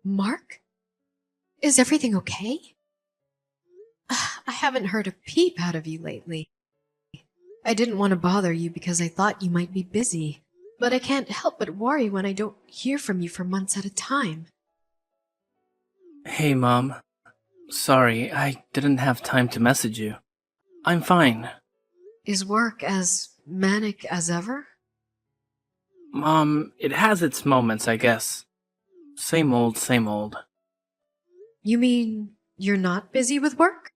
Mark? Is everything okay? I haven't heard a peep out of you lately. I didn't want to bother you because I thought you might be busy, but I can't help but worry when I don't hear from you for months at a time. Hey, Mom. Sorry, I didn't have time to message you. I'm fine. Is work as manic as ever? Mom, it has its moments, I guess. Same old, same old. You mean you're not busy with work?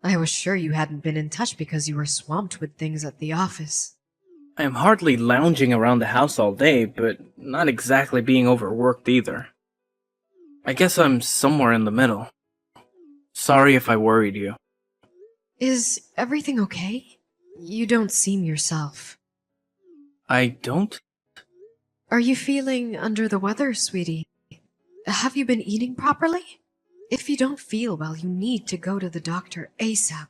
I was sure you hadn't been in touch because you were swamped with things at the office. I am hardly lounging around the house all day, but not exactly being overworked either. I guess I'm somewhere in the middle. Sorry if I worried you. Is everything okay? You don't seem yourself. I don't? Are you feeling under the weather, sweetie? Have you been eating properly? If you don't feel well, you need to go to the doctor ASAP.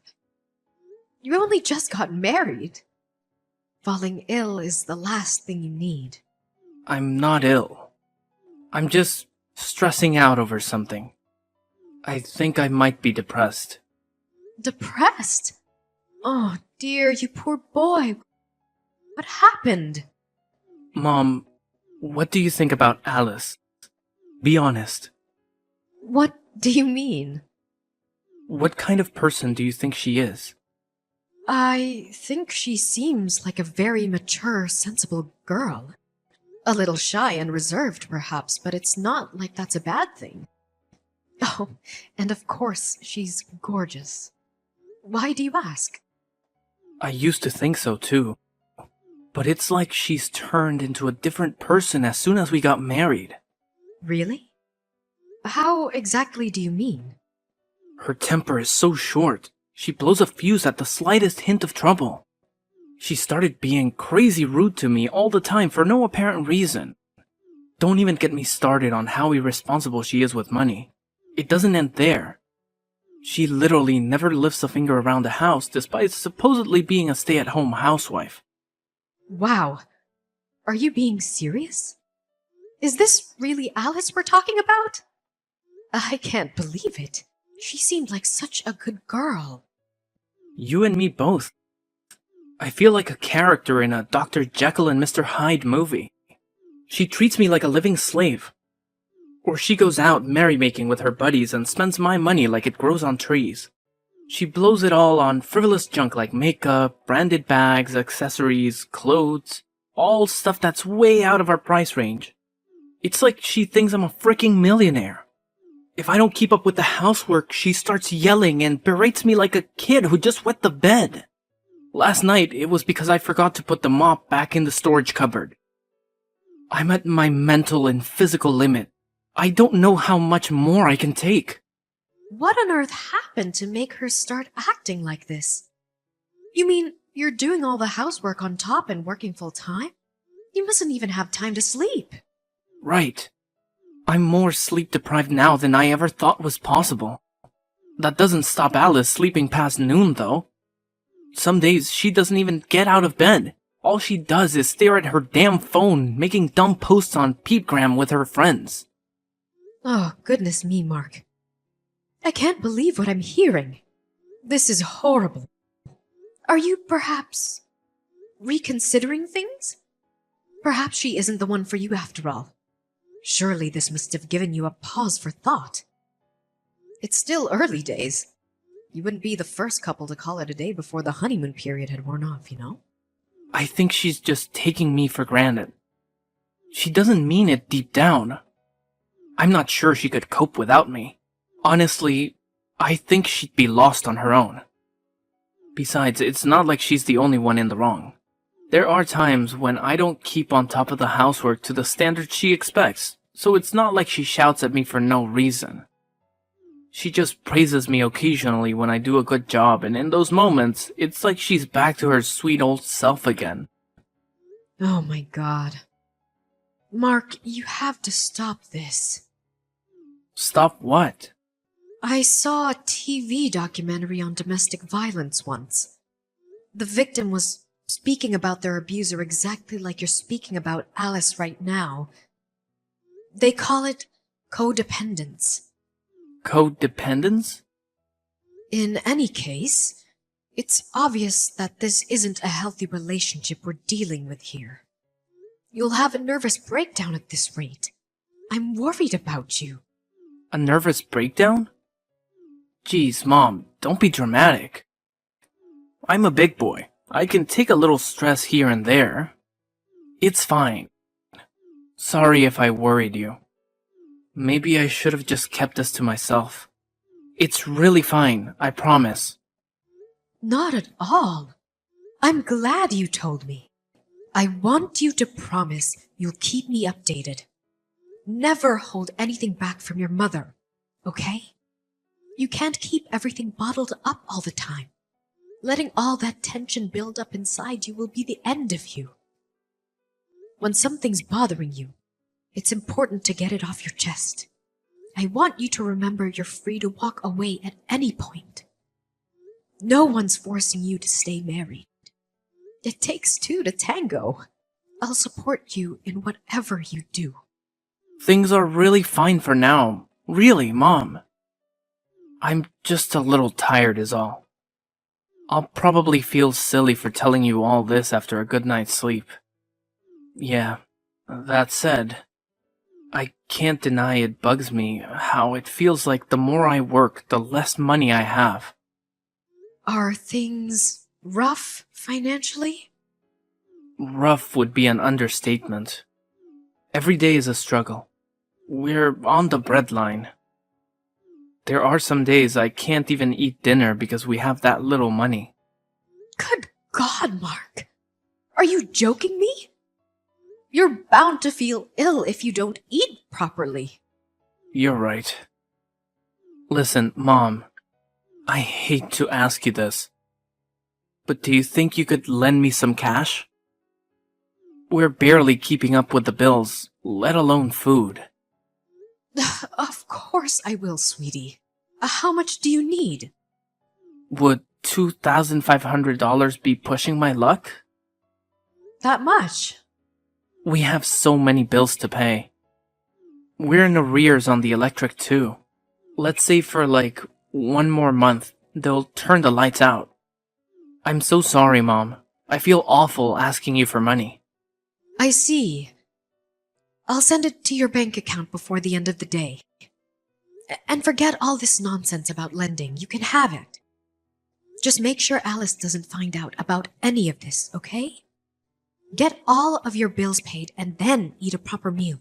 You only just got married. Falling ill is the last thing you need. I'm not ill. I'm just stressing out over something. I think I might be depressed. Depressed? Oh dear, you poor boy. What happened? Mom, what do you think about Alice? Be honest. What do you mean? What kind of person do you think she is? I think she seems like a very mature, sensible girl. A little shy and reserved, perhaps, but it's not like that's a bad thing. Oh, and of course, she's gorgeous. Why do you ask? I used to think so too. But it's like she's turned into a different person as soon as we got married. Really? How exactly do you mean? Her temper is so short. She blows a fuse at the slightest hint of trouble. She started being crazy rude to me all the time for no apparent reason. Don't even get me started on how irresponsible she is with money. It doesn't end there. She literally never lifts a finger around the house despite supposedly being a stay-at-home housewife. Wow. Are you being serious? Is this really Alice we're talking about? I can't believe it. She seemed like such a good girl. You and me both. I feel like a character in a Dr. Jekyll and Mr. Hyde movie. She treats me like a living slave. Or she goes out merrymaking with her buddies and spends my money like it grows on trees. She blows it all on frivolous junk like makeup, branded bags, accessories, clothes, all stuff that's way out of our price range. It's like she thinks I'm a freaking millionaire. If I don't keep up with the housework, she starts yelling and berates me like a kid who just wet the bed. Last night, it was because I forgot to put the mop back in the storage cupboard. I'm at my mental and physical limit. I don't know how much more I can take. What on earth happened to make her start acting like this? You mean you're doing all the housework on top and working full time? You mustn't even have time to sleep. Right. I'm more sleep deprived now than I ever thought was possible. That doesn't stop Alice sleeping past noon, though. Some days she doesn't even get out of bed. All she does is stare at her damn phone, making dumb posts on Peepgram with her friends. Oh, goodness me, Mark. I can't believe what I'm hearing. This is horrible. Are you perhaps reconsidering things? Perhaps she isn't the one for you after all. Surely this must have given you a pause for thought. It's still early days. You wouldn't be the first couple to call it a day before the honeymoon period had worn off, you know? I think she's just taking me for granted. She doesn't mean it deep down. I'm not sure she could cope without me. Honestly, I think she'd be lost on her own. Besides, it's not like she's the only one in the wrong. There are times when I don't keep on top of the housework to the standards she expects, so it's not like she shouts at me for no reason. She just praises me occasionally when I do a good job, and in those moments, it's like she's back to her sweet old self again. Oh my god. Mark, you have to stop this. Stop what? I saw a TV documentary on domestic violence once. The victim was speaking about their abuser exactly like you're speaking about Alice right now. They call it codependence. Codependence? In any case, it's obvious that this isn't a healthy relationship we're dealing with here. You'll have a nervous breakdown at this rate. I'm worried about you. A nervous breakdown? Geez, Mom, don't be dramatic. I'm a big boy. I can take a little stress here and there. It's fine. Sorry if I worried you. Maybe I should have just kept this to myself. It's really fine, I promise. Not at all. I'm glad you told me. I want you to promise you'll keep me updated. Never hold anything back from your mother, okay? You can't keep everything bottled up all the time. Letting all that tension build up inside you will be the end of you. When something's bothering you, it's important to get it off your chest. I want you to remember you're free to walk away at any point. No one's forcing you to stay married. It takes two to tango. I'll support you in whatever you do. Things are really fine for now. Really, Mom. I'm just a little tired is all. I'll probably feel silly for telling you all this after a good night's sleep. Yeah, that said, I can't deny it bugs me how it feels like the more I work, the less money I have. Are things rough financially? Rough would be an understatement. Every day is a struggle. We're on the breadline. There are some days I can't even eat dinner because we have that little money. Good God, Mark. Are you joking me? You're bound to feel ill if you don't eat properly. You're right. Listen, Mom, I hate to ask you this, but do you think you could lend me some cash? We're barely keeping up with the bills, let alone food. Of course I will, sweetie. How much do you need? Would $2,500 be pushing my luck? That much? We have so many bills to pay. We're in arrears on the electric too. Let's say for like 1 more month, they'll turn the lights out. I'm so sorry, Mom. I feel awful asking you for money. I see. I'll send it to your bank account before the end of the day. And forget all this nonsense about lending. You can have it. Just make sure Alice doesn't find out about any of this, okay? Get all of your bills paid and then eat a proper meal.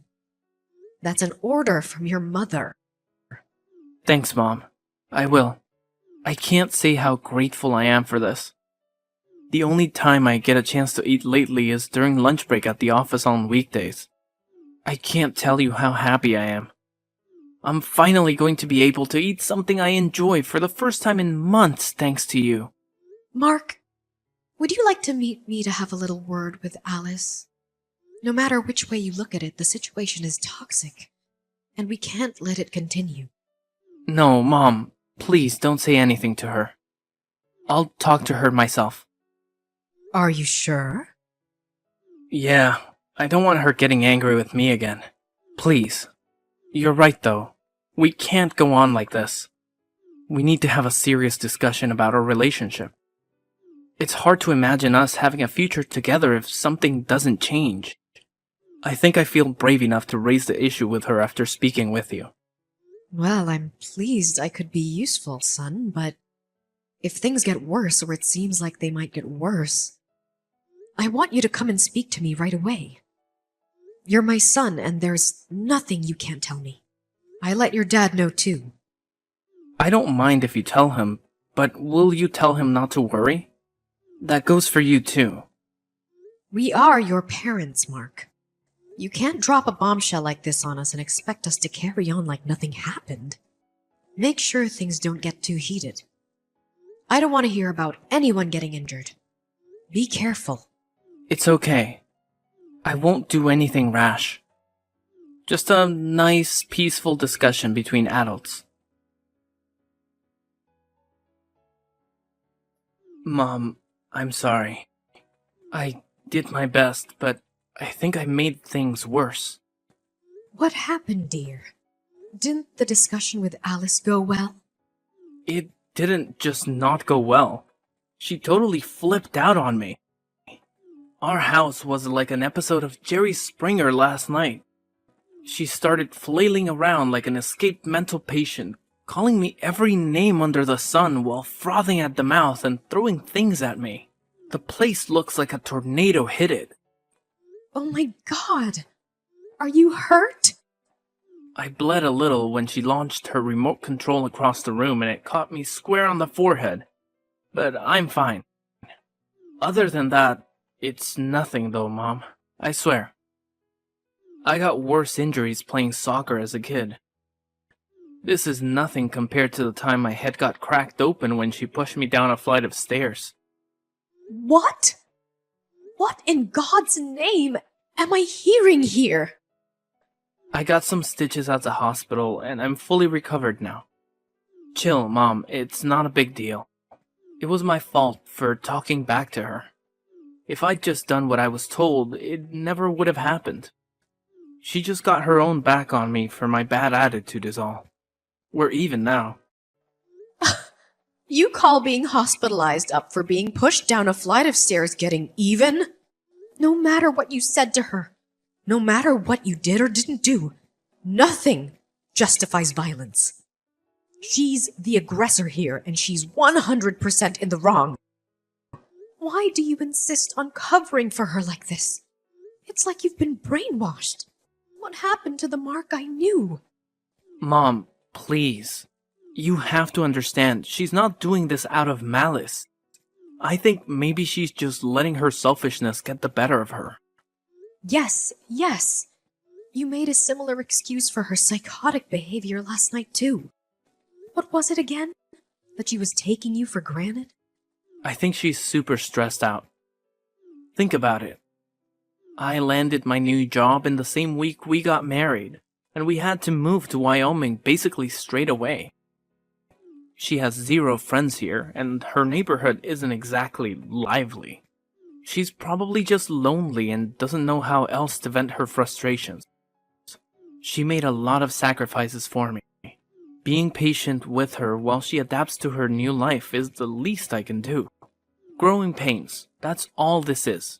That's an order from your mother. Thanks, Mom. I will. I can't say how grateful I am for this. The only time I get a chance to eat lately is during lunch break at the office on weekdays. I can't tell you how happy I am. I'm finally going to be able to eat something I enjoy for the first time in months thanks to you. Mark, would you like to meet me to have a little word with Alice? No matter which way you look at it, the situation is toxic, and we can't let it continue. No, Mom, please don't say anything to her. I'll talk to her myself. Are you sure? Yeah, I don't want her getting angry with me again. Please. You're right, though. We can't go on like this. We need to have a serious discussion about our relationship. It's hard to imagine us having a future together if something doesn't change. I think I feel brave enough to raise the issue with her after speaking with you. Well, I'm pleased I could be useful, son, but if things get worse or it seems like they might get worse, I want you to come and speak to me right away. You're my son, and there's nothing you can't tell me. I let your dad know too. I don't mind if you tell him, but will you tell him not to worry? That goes for you too. We are your parents, Mark. You can't drop a bombshell like this on us and expect us to carry on like nothing happened. Make sure things don't get too heated. I don't want to hear about anyone getting injured. Be careful. It's okay. I won't do anything rash. Just a nice, peaceful discussion between adults. Mom, I'm sorry. I did my best, but I think I made things worse. What happened, dear? Didn't the discussion with Alice go well? It didn't just not go well. She totally flipped out on me. Our house was like an episode of Jerry Springer last night. She started flailing around like an escaped mental patient, calling me every name under the sun while frothing at the mouth and throwing things at me. The place looks like a tornado hit it. Oh my God! Are you hurt? I bled a little when she launched her remote control across the room and it caught me square on the forehead. But I'm fine. Other than that, it's nothing though, Mom. I swear. I got worse injuries playing soccer as a kid. This is nothing compared to the time my head got cracked open when she pushed me down a flight of stairs. What? What in God's name am I hearing here? I got some stitches at the hospital and I'm fully recovered now. Chill, Mom, it's not a big deal. It was my fault for talking back to her. If I'd just done what I was told, it never would have happened. She just got her own back on me for my bad attitude is all. We're even now. You call being hospitalized up for being pushed down a flight of stairs getting even? No matter what you said to her, no matter what you did or didn't do, nothing justifies violence. She's the aggressor here, and she's 100% in the wrong. Why do you insist on covering for her like this? It's like you've been brainwashed. What happened to the Mark I knew? Mom, please. You have to understand, she's not doing this out of malice. I think maybe she's just letting her selfishness get the better of her. Yes. You made a similar excuse for her psychotic behavior last night, too. What was it again? That she was taking you for granted? I think she's super stressed out. Think about it. I landed my new job in the same week we got married, and we had to move to Wyoming basically straight away. She has 0 friends here, and her neighborhood isn't exactly lively. She's probably just lonely and doesn't know how else to vent her frustrations. She made a lot of sacrifices for me. Being patient with her while she adapts to her new life is the least I can do. Growing pains, that's all this is.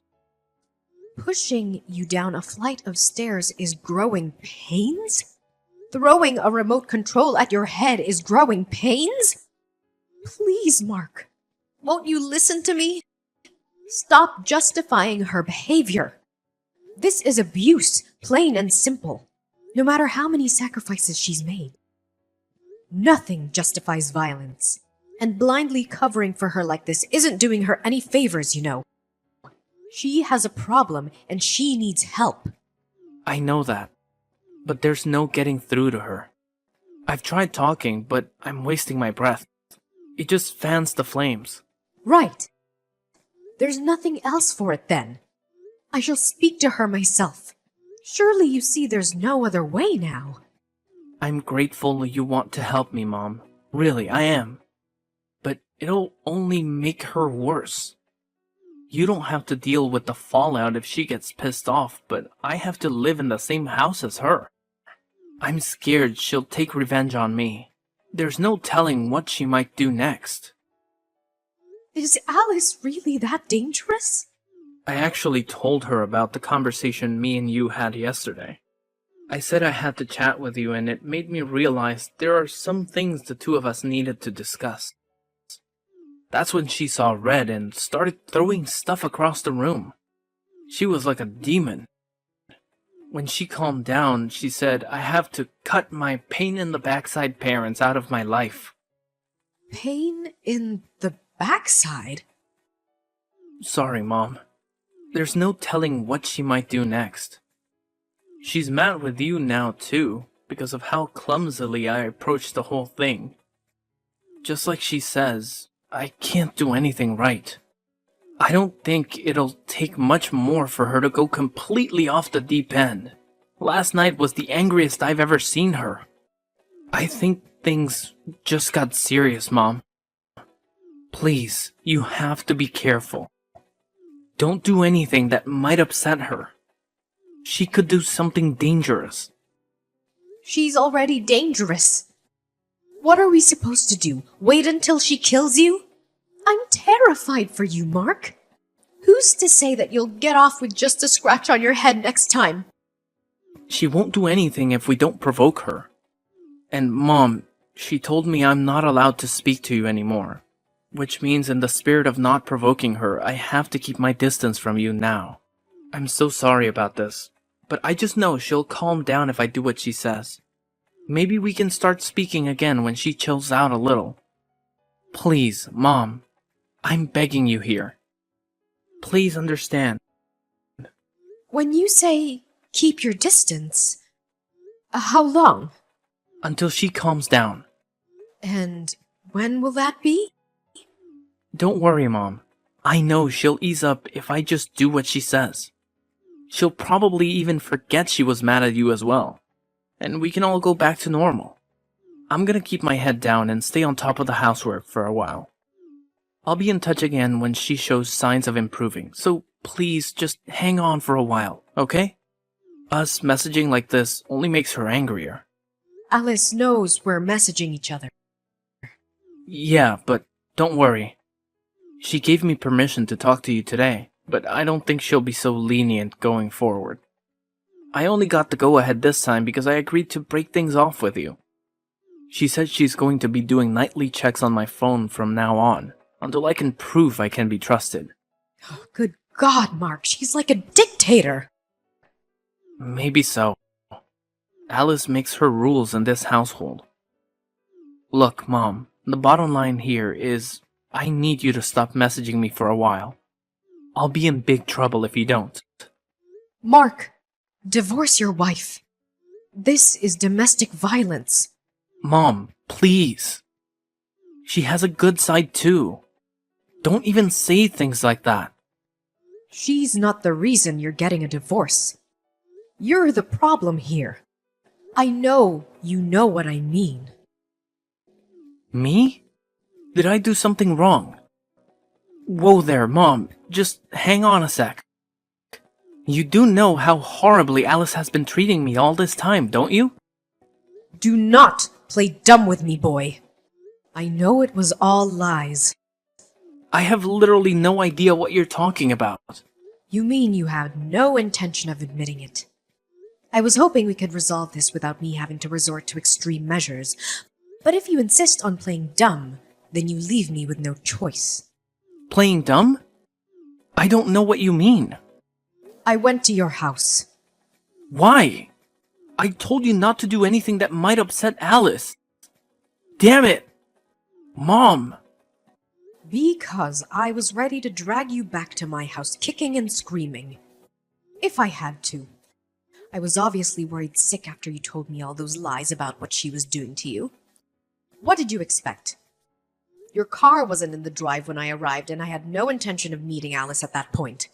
Pushing you down a flight of stairs is growing pains? Throwing a remote control at your head is growing pains? Please, Mark, won't you listen to me? Stop justifying her behavior. This is abuse, plain and simple, no matter how many sacrifices she's made. Nothing justifies violence, and blindly covering for her like this isn't doing her any favors, you know. She has a problem, and she needs help. I know that, but there's no getting through to her. I've tried talking, but I'm wasting my breath. It just fans the flames. Right. There's nothing else for it then. I shall speak to her myself. Surely you see there's no other way now. I'm grateful you want to help me, Mom. Really, I am. But it'll only make her worse. You don't have to deal with the fallout if she gets pissed off, but I have to live in the same house as her. I'm scared she'll take revenge on me. There's no telling what she might do next. Is Alice really that dangerous? I actually told her about the conversation me and you had yesterday. I said I had to chat with you, and it made me realize there are some things the two of us needed to discuss. That's when she saw red and started throwing stuff across the room. She was like a demon. When she calmed down, she said I have to cut my pain in the backside parents out of my life. Pain in the backside? Sorry, Mom. There's no telling what she might do next. She's mad with you now, too, because of how clumsily I approached the whole thing. Just like she says, I can't do anything right. I don't think it'll take much more for her to go completely off the deep end. Last night was the angriest I've ever seen her. I think things just got serious, Mom. Please, you have to be careful. Don't do anything that might upset her. She could do something dangerous. She's already dangerous. What are we supposed to do? Wait until she kills you? I'm terrified for you, Mark. Who's to say that you'll get off with just a scratch on your head next time? She won't do anything if we don't provoke her. And Mom, she told me I'm not allowed to speak to you anymore. Which means in the spirit of not provoking her, I have to keep my distance from you now. I'm so sorry about this, but I just know she'll calm down if I do what she says. Maybe we can start speaking again when she chills out a little. Please, Mom, I'm begging you here. Please understand. When you say keep your distance, how long? Until she calms down. And when will that be? Don't worry, Mom. I know she'll ease up if I just do what she says. She'll probably even forget she was mad at you as well. And we can all go back to normal. I'm gonna keep my head down and stay on top of the housework for a while. I'll be in touch again when she shows signs of improving, so please just hang on for a while, okay? Us messaging like this only makes her angrier. Alice knows we're messaging each other. Yeah, but don't worry. She gave me permission to talk to you today, but I don't think she'll be so lenient going forward. I only got the go-ahead this time because I agreed to break things off with you. She said she's going to be doing nightly checks on my phone from now on, until I can prove I can be trusted. Oh, good God, Mark, she's like a dictator. Maybe so. Alice makes her rules in this household. Look, Mom, the bottom line here is I need you to stop messaging me for a while. I'll be in big trouble if you don't. Mark, divorce your wife. This is domestic violence. Mom, please. She has a good side too. Don't even say things like that. She's not the reason you're getting a divorce. You're the problem here. I know you know what I mean. Me? Did I do something wrong? Whoa there, Mom. Just hang on a sec. You do know how horribly Alice has been treating me all this time, don't you? Do not play dumb with me, boy. I know it was all lies. I have literally no idea what you're talking about. You mean you had no intention of admitting it? I was hoping we could resolve this without me having to resort to extreme measures, but if you insist on playing dumb, then you leave me with no choice. Playing dumb? I don't know what you mean. I went to your house. Why? I told you not to do anything that might upset Alice. Damn it! Mom! Because I was ready to drag you back to my house kicking and screaming. If I had to. I was obviously worried sick after you told me all those lies about what she was doing to you. What did you expect? Your car wasn't in the drive when I arrived, and I had no intention of meeting Alice at that point.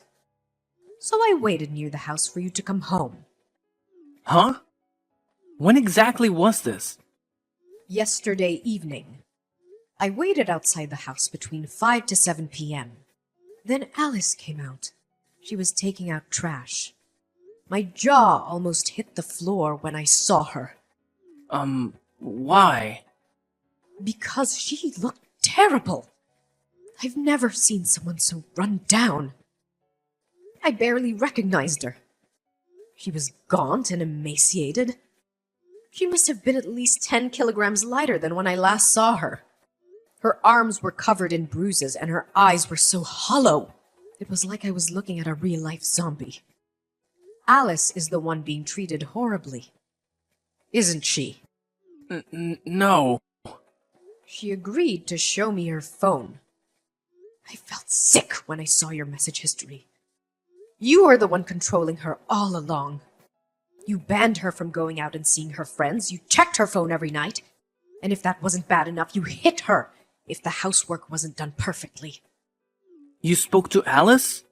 So I waited near the house for you to come home. Huh? When exactly was this? Yesterday evening. I waited outside the house between 5 to 7 p.m. Then Alice came out. She was taking out trash. My jaw almost hit the floor when I saw her. Why? Because she looked terrible. I've never seen someone so run down. I barely recognized her. She was gaunt and emaciated. She must have been at least 10 kilograms lighter than when I last saw her. Her arms were covered in bruises and her eyes were so hollow. It was like I was looking at a real-life zombie. Alice is the one being treated horribly. Isn't she? No. She agreed to show me her phone. I felt sick when I saw your message history. You are the one controlling her all along. You banned her from going out and seeing her friends. You checked her phone every night. And if that wasn't bad enough, you hit her if the housework wasn't done perfectly. You spoke to Alice?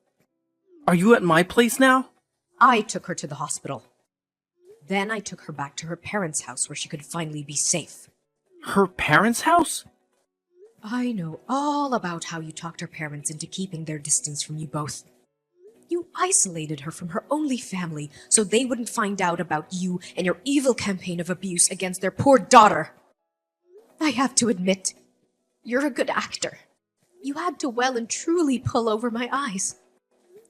Are you at my place now? I took her to the hospital. Then I took her back to her parents' house where she could finally be safe. Her parents' house? I know all about how you talked her parents into keeping their distance from you both. You isolated her from her only family so they wouldn't find out about you and your evil campaign of abuse against their poor daughter. I have to admit, you're a good actor. You had to well and truly pull over my eyes.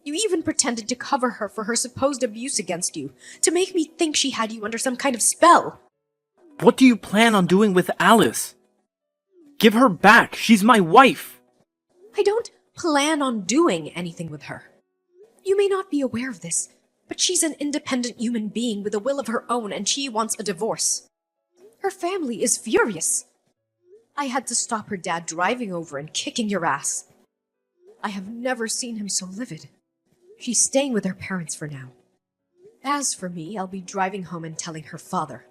You even pretended to cover her for her supposed abuse against you, to make me think she had you under some kind of spell. What do you plan on doing with Alice? Give her back. She's my wife. I don't plan on doing anything with her. You may not be aware of this, but she's an independent human being with a will of her own, and she wants a divorce. Her family is furious. I had to stop her dad driving over and kicking your ass. I have never seen him so livid. She's staying with her parents for now. As for me, I'll be driving home and telling her father.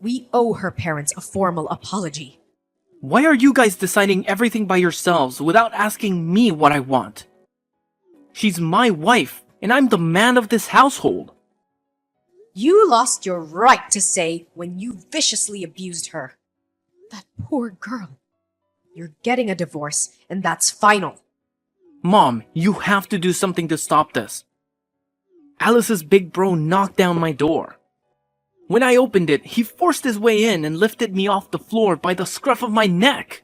We owe her parents a formal apology. Why are you guys deciding everything by yourselves without asking me what I want? She's my wife, and I'm the man of this household. You lost your right to say when you viciously abused her. That poor girl. You're getting a divorce, and that's final. Mom, you have to do something to stop this. Alice's big bro knocked down my door. When I opened it, he forced his way in and lifted me off the floor by the scruff of my neck.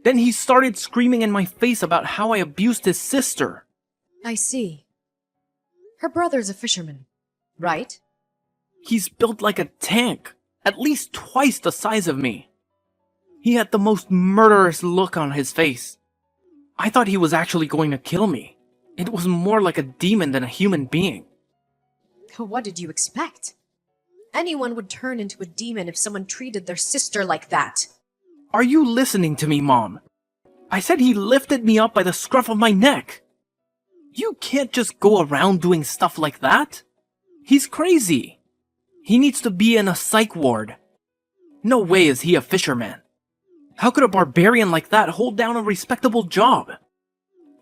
Then he started screaming in my face about how I abused his sister. I see. Her brother's a fisherman, right? He's built like a tank, at least twice the size of me. He had the most murderous look on his face. I thought he was actually going to kill me. It was more like a demon than a human being. What did you expect? Anyone would turn into a demon if someone treated their sister like that. Are you listening to me, Mom? I said he lifted me up by the scruff of my neck. You can't just go around doing stuff like that. He's crazy. He needs to be in a psych ward. No way is he a fisherman. How could a barbarian like that hold down a respectable job?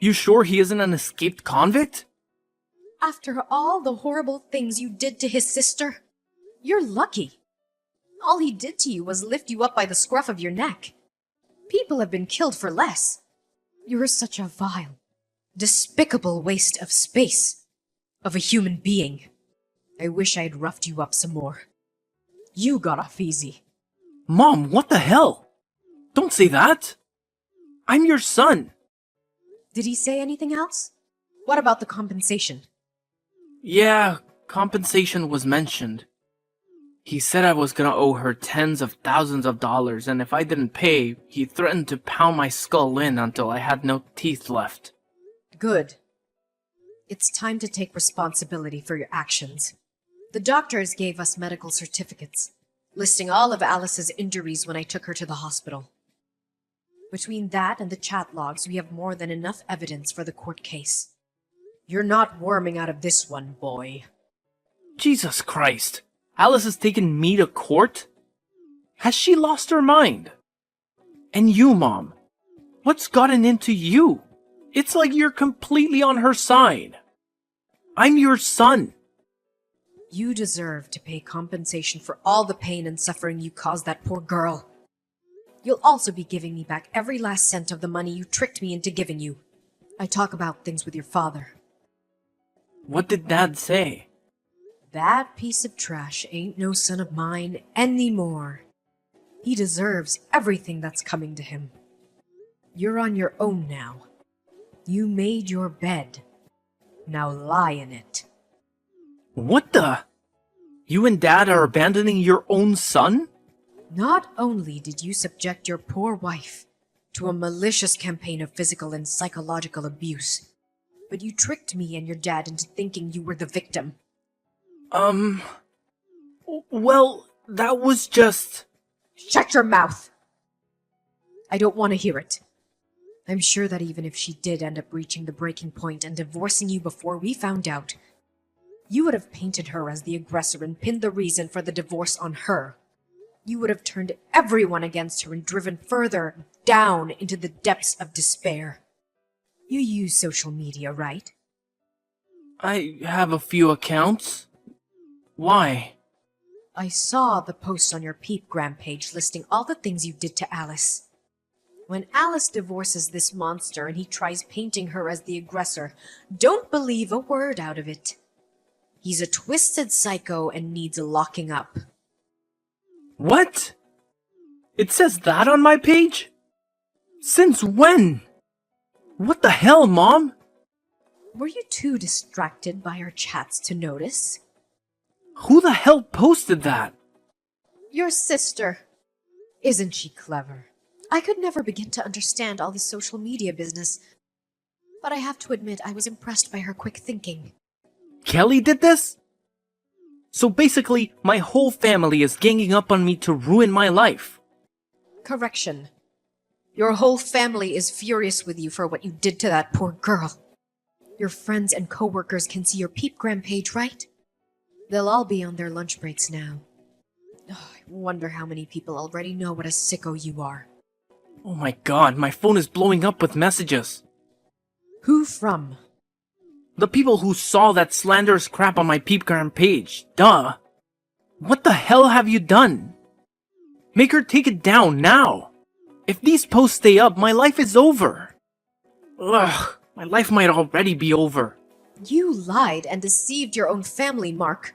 You sure he isn't an escaped convict? After all the horrible things you did to his sister, you're lucky. All he did to you was lift you up by the scruff of your neck. People have been killed for less. You're such a vile, despicable waste of space, of a human being. I wish I had roughed you up some more. You got off easy. Mom, what the hell? Don't say that. I'm your son. Did he say anything else? What about the compensation? Yeah, compensation was mentioned. He said I was gonna owe her tens of thousands of dollars, and if I didn't pay, he threatened to pound my skull in until I had no teeth left. Good. It's time to take responsibility for your actions. The doctors gave us medical certificates, listing all of Alice's injuries when I took her to the hospital. Between that and the chat logs, we have more than enough evidence for the court case. You're not worming out of this one, boy. Jesus Christ. Alice has taken me to court? Has she lost her mind? And you, Mom, what's gotten into you? It's like you're completely on her side. I'm your son. You deserve to pay compensation for all the pain and suffering you caused that poor girl. You'll also be giving me back every last cent of the money you tricked me into giving you. I talk about things with your father. What did Dad say? That piece of trash ain't no son of mine anymore. He deserves everything that's coming to him. You're on your own now. You made your bed. Now lie in it. What the? You and Dad are abandoning your own son? Not only did you subject your poor wife to a malicious campaign of physical and psychological abuse, but you tricked me and your dad into thinking you were the victim. Well, that was just... Shut your mouth! I don't want to hear it. I'm sure that even if she did end up reaching the breaking point and divorcing you before we found out, you would have painted her as the aggressor and pinned the reason for the divorce on her. You would have turned everyone against her and driven further down into the depths of despair. You use social media, right? I have a few accounts. Why? I saw the post on your Peepgram page listing all the things you did to Alice. When Alice divorces this monster and he tries painting her as the aggressor, don't believe a word out of it. He's a twisted psycho and needs locking up. What? It says that on my page? Since when? What the hell, Mom? Were you too distracted by our chats to notice? Who the hell posted that? Your sister. Isn't she clever? I could never begin to understand all this social media business, but I have to admit I was impressed by her quick thinking. Kelly did this? So basically, my whole family is ganging up on me to ruin my life. Correction. Your whole family is furious with you for what you did to that poor girl. Your friends and co-workers can see your Peepgram page, right? They'll all be on their lunch breaks now. Oh, I wonder how many people already know what a sicko you are. Oh my god, my phone is blowing up with messages. Who from? The people who saw that slanderous crap on my Peepgram page. Duh. What the hell have you done? Make her take it down now. If these posts stay up, my life is over. Ugh, my life might already be over. You lied and deceived your own family, Mark.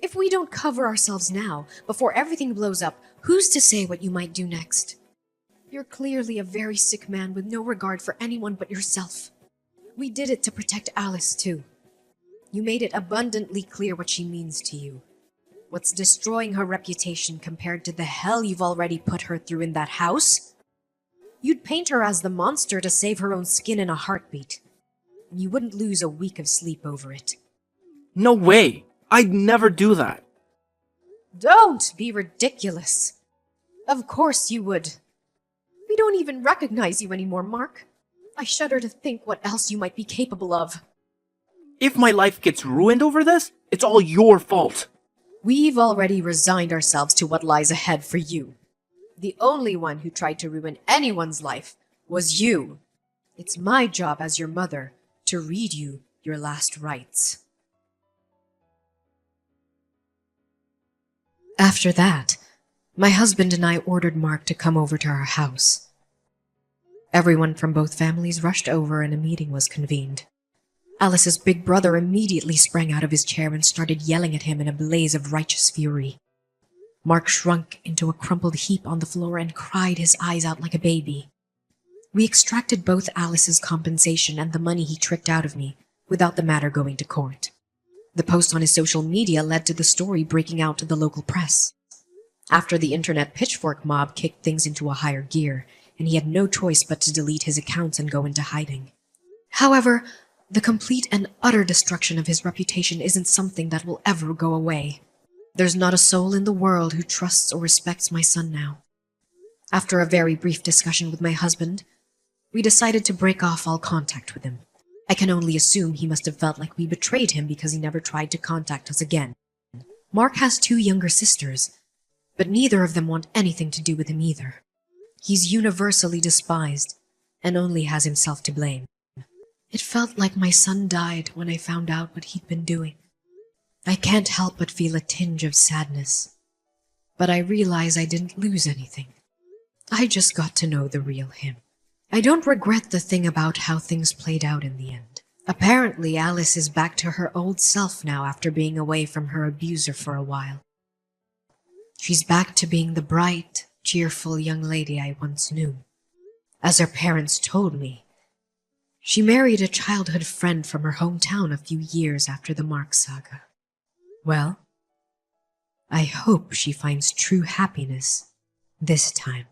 If we don't cover ourselves now, before everything blows up, who's to say what you might do next? You're clearly a very sick man with no regard for anyone but yourself. We did it to protect Alice, too. You made it abundantly clear what she means to you. What's destroying her reputation compared to the hell you've already put her through in that house? You'd paint her as the monster to save her own skin in a heartbeat. And you wouldn't lose a week of sleep over it. No way! I'd never do that. Don't be ridiculous. Of course you would. We don't even recognize you anymore, Mark. I shudder to think what else you might be capable of. If my life gets ruined over this, it's all your fault. We've already resigned ourselves to what lies ahead for you. The only one who tried to ruin anyone's life was you. It's my job as your mother to read you your last rites. After that, my husband and I ordered Mark to come over to our house. Everyone from both families rushed over and a meeting was convened. Alice's big brother immediately sprang out of his chair and started yelling at him in a blaze of righteous fury. Mark shrunk into a crumpled heap on the floor and cried his eyes out like a baby. We extracted both Alice's compensation and the money he tricked out of me, without the matter going to court. The post on his social media led to the story breaking out to the local press. After the internet pitchfork mob kicked things into a higher gear, and he had no choice but to delete his accounts and go into hiding. However, the complete and utter destruction of his reputation isn't something that will ever go away. There's not a soul in the world who trusts or respects my son now. After a very brief discussion with my husband, we decided to break off all contact with him. I can only assume he must have felt like we betrayed him because he never tried to contact us again. Mark has 2 younger sisters, but neither of them want anything to do with him either. He's universally despised and only has himself to blame. It felt like my son died when I found out what he'd been doing. I can't help but feel a tinge of sadness, but I realize I didn't lose anything. I just got to know the real him. I don't regret the thing about how things played out in the end. Apparently, Alice is back to her old self now after being away from her abuser for a while. She's back to being the bright, cheerful young lady I once knew. As her parents told me, she married a childhood friend from her hometown a few years after the Mark saga. Well, I hope she finds true happiness this time.